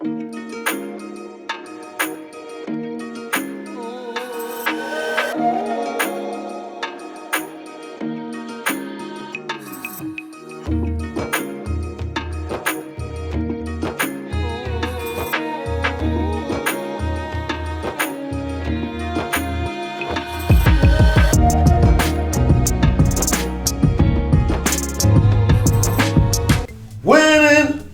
Winning!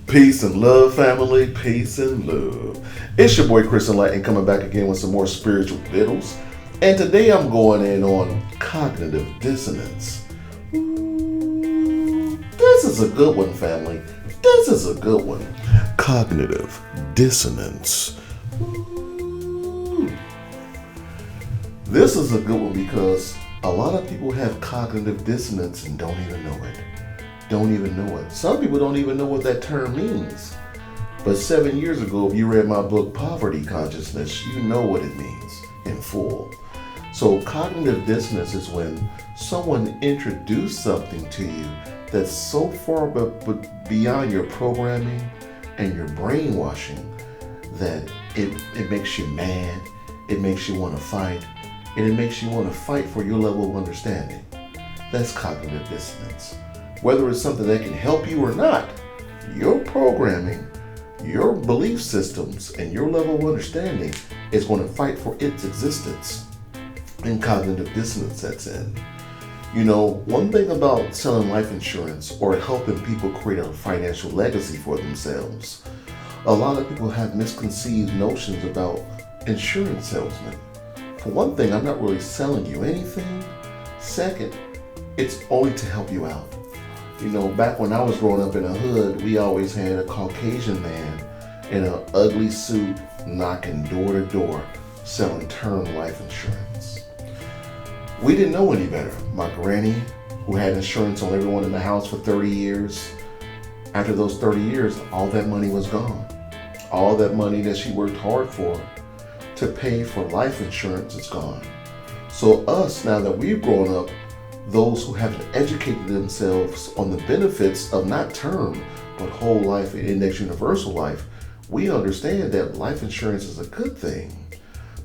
Peace and love, family. Peace and love. It's your boy Chris Enlightened coming back again with some more spiritual riddles. And today I'm going in on cognitive dissonance. This is a good one, family. This is a good one. Cognitive dissonance. This is a good one because a lot of people have cognitive dissonance and don't even know it. Don't even know it. Some people don't even know what that term means. But 7 years ago, if you read my book, Poverty Consciousness, you know what it means in full. So cognitive dissonance is when someone introduced something to you that's so far beyond your programming and your brainwashing that it makes you mad, it makes you want to fight, and it makes you want to fight for your level of understanding. That's cognitive dissonance. Whether it's something that can help you or not, your programming, your belief systems, and your level of understanding is going to fight for its existence. And cognitive dissonance sets in. You know, one thing about selling life insurance or helping people create a financial legacy for themselves, a lot of people have misconceived notions about insurance salesmen. For one thing, I'm not really selling you anything. Second, it's only to help you out. You know, back when I was growing up in the hood, we always had a Caucasian man in an ugly suit knocking door to door selling term life insurance. We didn't know any better. My granny, who had insurance on everyone in the house for 30 years, after those 30 years, all that money was gone. All that money that she worked hard for to pay for life insurance is gone. So us, now that we've grown up, those who haven't educated themselves on the benefits of not term, but whole life and index universal life, we understand that life insurance is a good thing.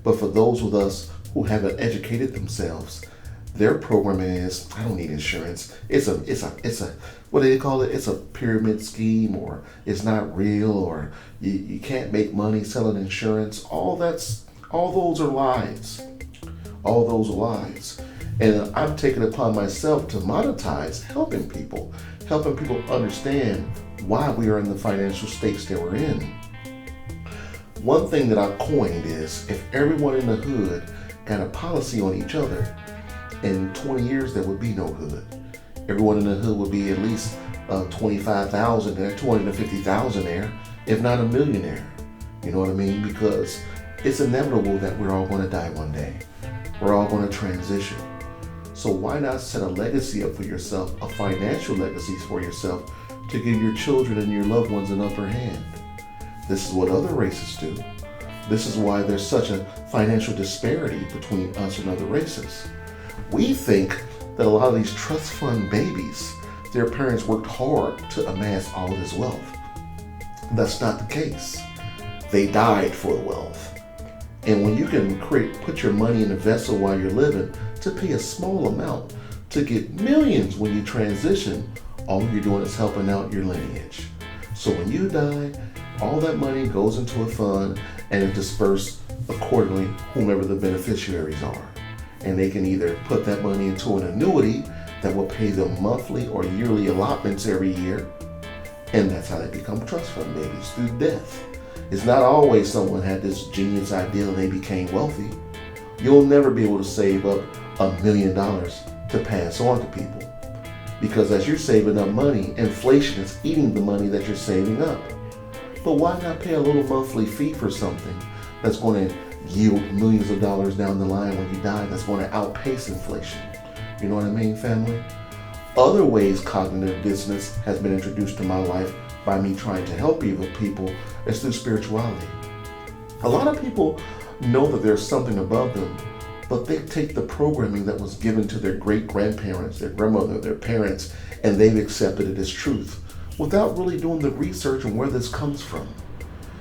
But for those with us who haven't educated themselves, their programming is, I don't need insurance. It's a what do they call it? It's a pyramid scheme, or it's not real, or you can't make money selling insurance. All those are lies. All those are lies. And I've taken it upon myself to monetize helping people understand why we are in the financial states that we're in. One thing that I've coined is, if everyone in the hood got a policy on each other, in 20 years there would be no hood. Everyone in the hood would be at least 25,000 there, 250,000 there, if not a millionaire. You know what I mean? Because it's inevitable that we're all going to die one day. We're all going to transition. So why not set a legacy up for yourself, a financial legacy for yourself, to give your children and your loved ones an upper hand? This is what other races do. This is why there's such a financial disparity between us and other races. We think that a lot of these trust fund babies, their parents worked hard to amass all this wealth. That's not the case. They died for the wealth. And when you can put your money in a vessel while you're living to pay a small amount to get millions when you transition, all you're doing is helping out your lineage. So when you die, all that money goes into a fund and is dispersed accordingly, whomever the beneficiaries are. And they can either put that money into an annuity that will pay them monthly or yearly allotments every year. And that's how they become trust fund babies, through death. It's not always someone had this genius idea and they became wealthy. You'll never be able to save up $1 million to pass on to people. Because as you're saving up money, inflation is eating the money that you're saving up. But why not pay a little monthly fee for something that's going to yield millions of dollars down the line when you die, that's going to outpace inflation? You know what I mean, family? Other ways cognitive dissonance has been introduced to my life by me trying to help people is through spirituality. A lot of people know that there's something above them, but they take the programming that was given to their great-grandparents, their grandmother, their parents, and they've accepted it as truth without really doing the research on where this comes from.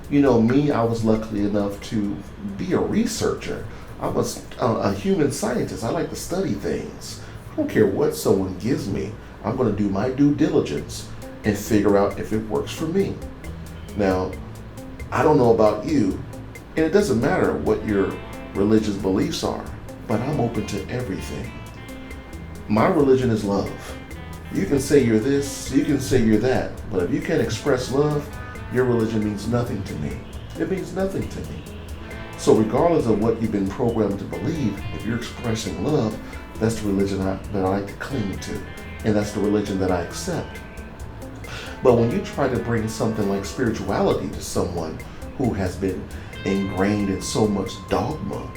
Me, I was lucky enough to be a researcher. I was a human scientist. I like to study things. I don't care what someone gives me. I'm going to do my due diligence and figure out if it works for me. Now, I don't know about you, and it doesn't matter what your religious beliefs are, but I'm open to everything. My religion is love. You can say you're this, you can say you're that, but if you can't express love, your religion means nothing to me. It means nothing to me. So regardless of what you've been programmed to believe, if you're expressing love, that's the religion that I like to cling to, and that's the religion that I accept. But when you try to bring something like spirituality to someone who has been ingrained in so much dogma,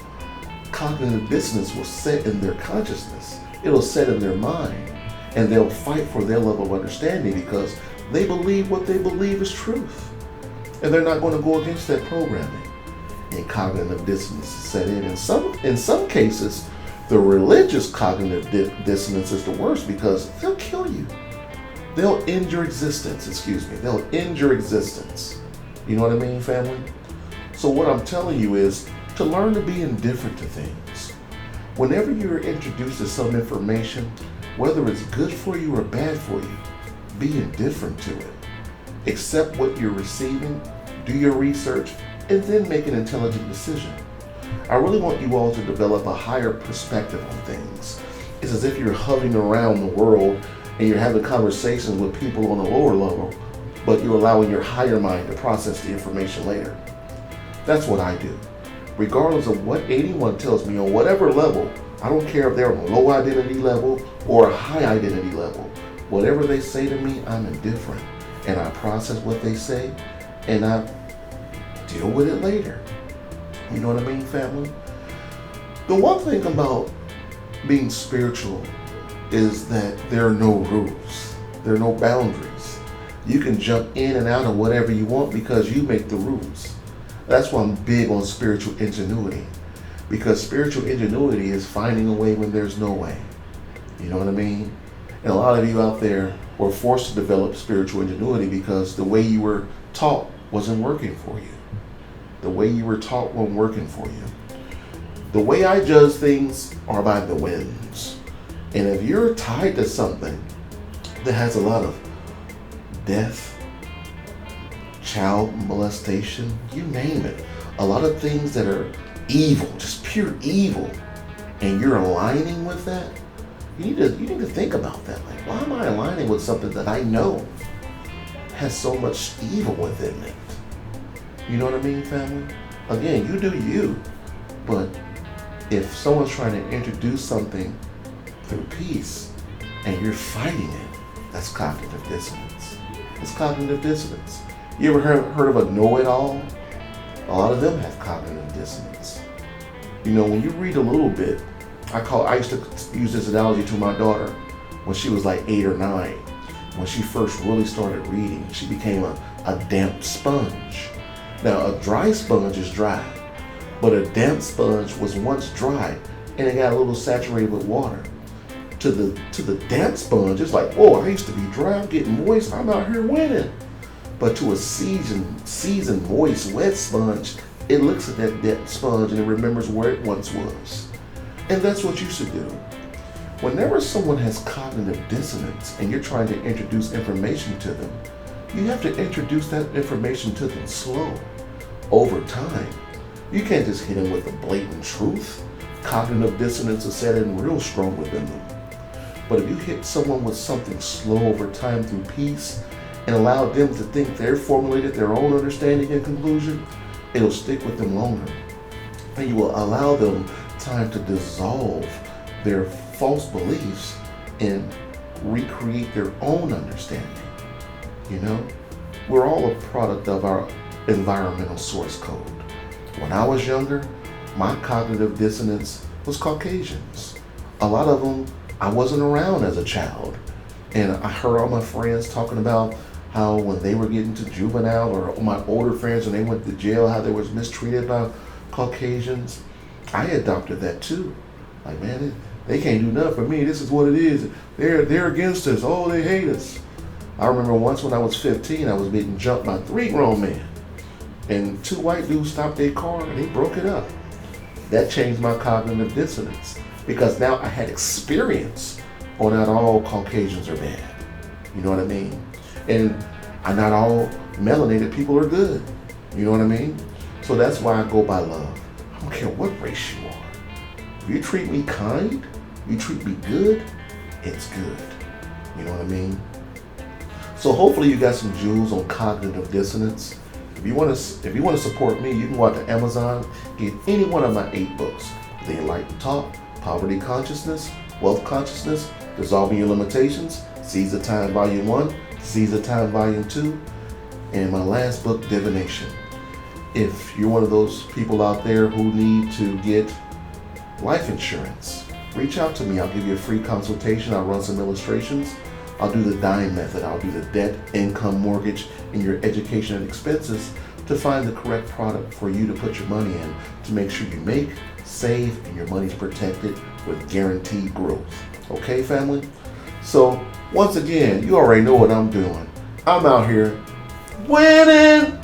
cognitive dissonance will set in their consciousness. It'll set in their mind, and they'll fight for their level of understanding because they believe what they believe is truth. And they're not going to go against that programming. And cognitive dissonance is set in. In some cases, the religious cognitive dissonance is the worst because they'll kill you. They'll end your existence, They'll end your existence. You know what I mean, family? So what I'm telling you is to learn to be indifferent to things. Whenever you're introduced to some information, whether it's good for you or bad for you, be indifferent to it. Accept what you're receiving, do your research, and then make an intelligent decision. I really want you all to develop a higher perspective on things. It's as if you're hovering around the world and you're having conversations with people on a lower level, but you're allowing your higher mind to process the information later. That's what I do. Regardless of what anyone tells me on whatever level, I don't care if they're on a low identity level or a high identity level. Whatever they say to me, I'm indifferent. And I process what they say and I deal with it later. You know what I mean, family? The one thing about being spiritual is that there are no rules. There are no boundaries. You can jump in and out of whatever you want because you make the rules. That's why I'm big on spiritual ingenuity. Because spiritual ingenuity is finding a way when there's no way. You know what I mean? And a lot of you out there were forced to develop spiritual ingenuity because the way you were taught wasn't working for you. The way you were taught wasn't working for you. The way I judge things are by the winds. And if you're tied to something that has a lot of death, child molestation, you name it, a lot of things that are evil, just pure evil, and you're aligning with that, you need to think about that. Like, why am I aligning with something that I know has so much evil within it? You know what I mean, family? Again, you do you, but if someone's trying to introduce something through peace and you're fighting it, that's cognitive dissonance. It's cognitive dissonance. You ever heard of a know-it-all? A lot of them have cognitive dissonance. When you read a little bit, I used to use this analogy to my daughter when she was like 8 or 9. When she first really started reading, she became a damp sponge. Now, a dry sponge is dry, but a damp sponge was once dry and it got a little saturated with water. To the damp sponge, it's like, whoa, I used to be dry, I'm getting moist, I'm out here winning. But to a seasoned, moist, wet sponge, it looks at that damp sponge and it remembers where it once was. And that's what you should do. Whenever someone has cognitive dissonance and you're trying to introduce information to them, you have to introduce that information to them slow, over time. You can't just hit them with a blatant truth. Cognitive dissonance is set in real strong within them. But if you hit someone with something slow over time through peace and allow them to think they've formulated their own understanding and conclusion, it'll stick with them longer. And you will allow them time to dissolve their false beliefs and recreate their own understanding. We're all a product of our environmental source code. When I was younger, my cognitive dissonance was Caucasians. A lot of them I wasn't around as a child. And I heard all my friends talking about how when they were getting to juvenile, or my older friends when they went to jail, how they was mistreated by Caucasians. I adopted that too. Like, man, they can't do nothing for me. This is what it is. They're against us. Oh, they hate us. I remember once when I was 15, I was being jumped by 3 grown men. and two white dudes stopped their car and they broke it up. That changed my cognitive dissonance because now I had experience on not all Caucasians are bad. You know what I mean? And not all melanated people are good. You know what I mean? So that's why I go by love. I don't care what race you are. If you treat me kind, you treat me good, it's good. You know what I mean? So hopefully you got some jewels on cognitive dissonance. If you want to support me, you can go out to Amazon, get any one of my 8 books: The Enlightened Talk, Poverty Consciousness, Wealth Consciousness, Dissolving Your Limitations, Seeds of Time Volume 1, Seeds of Time Volume 2, and my last book, Divination. If you're one of those people out there who need to get life insurance, reach out to me. I'll give you a free consultation. I'll run some illustrations. I'll do the dime method. I'll do the debt, income, mortgage, and your education and expenses to find the correct product for you to put your money in to make sure you make, save, and your money's protected with guaranteed growth. Okay, family? So, once again, you already know what I'm doing. I'm out here winning.